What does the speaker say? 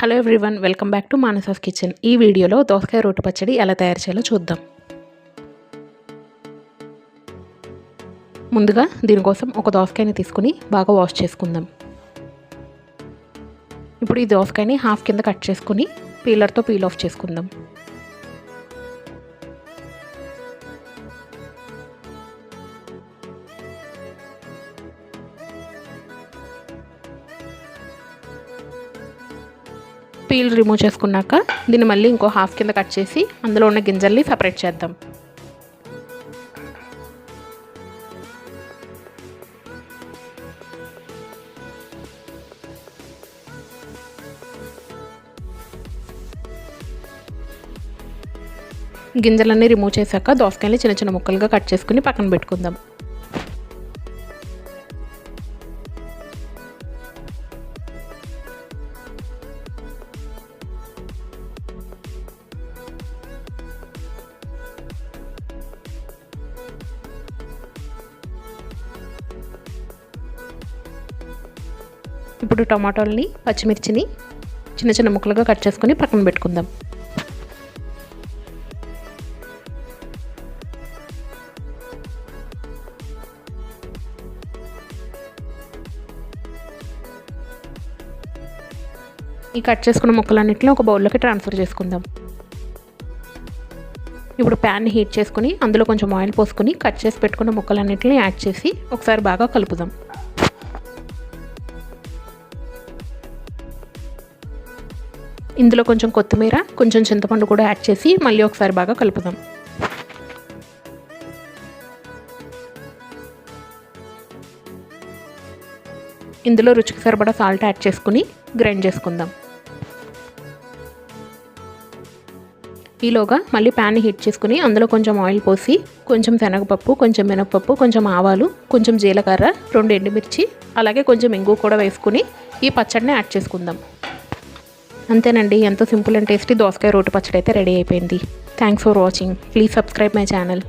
Hello everyone, welcome back to Manasa's kitchen. ఈ వీడియోలో దోసకాయ రోటి పచ్చడి ఎలా తయారు చేయాలో చూద్దాం. ముందుగా దీనికోసం ఒక దోసకాయని తీసుకుని బాగా వాష్ చేసుకుందాం. ఇప్పుడు ఈ దోసకాయని హాఫ్ కింద కట్ చేసుకుని పీలర్తో పీల్ ఆఫ్ చేసుకుందాం. పీల్ రిమూవ్ చేసుకున్నాక దీన్ని మళ్ళీ ఇంకో హాఫ్ కింద కట్ చేసి అందులో ఉన్న గింజల్ని సపరేట్ చేద్దాం. గింజలన్నీ రిమూవ్ చేశాక దోసకాయని చిన్న చిన్న ముక్కలుగా కట్ చేసుకుని పక్కన పెట్టుకుందాం. ఇప్పుడు టమాటోల్ని, పచ్చిమిర్చిని చిన్న చిన్న ముక్కలుగా కట్ చేసుకుని పక్కన పెట్టుకుందాం. ఈ కట్ చేసుకున్న ముక్కలన్నింటినీ ఒక బౌల్లోకి ట్రాన్స్ఫర్ చేసుకుందాం. ఇప్పుడు ప్యాన్ని హీట్ చేసుకుని అందులో కొంచెం ఆయిల్ పోసుకొని కట్ చేసి పెట్టుకున్న ముక్కలన్నింటినీ యాడ్ చేసి ఒకసారి బాగా కలుపుదాం. ఇందులో కొంచెం కొత్తిమీర, కొంచెం చింతపండు కూడా యాడ్ చేసి మళ్ళీ ఒకసారి బాగా కలుపుదాం. ఇందులో రుచికి సరిపడా సాల్ట్ యాడ్ చేసుకుని గ్రైండ్ చేసుకుందాం. ఈలోగా మళ్ళీ ప్యాన్ని హీట్ చేసుకుని అందులో కొంచెం ఆయిల్ పోసి కొంచెం శనగపప్పు, కొంచెం మినపప్పు, కొంచెం ఆవాలు, కొంచెం జీలకర్ర, 2 ఎండుమిర్చి, అలాగే కొంచెం ఇంగు కూడా వేసుకుని ఈ పచ్చడిని యాడ్ చేసుకుందాం. అంతేనండి, ఎంతో సింపుల్ అండ్ టేస్టీ దోసకాయ రోటి పచ్చడి అయితే రెడీ అయిపోయింది. Thanks for watching. Please subscribe my channel.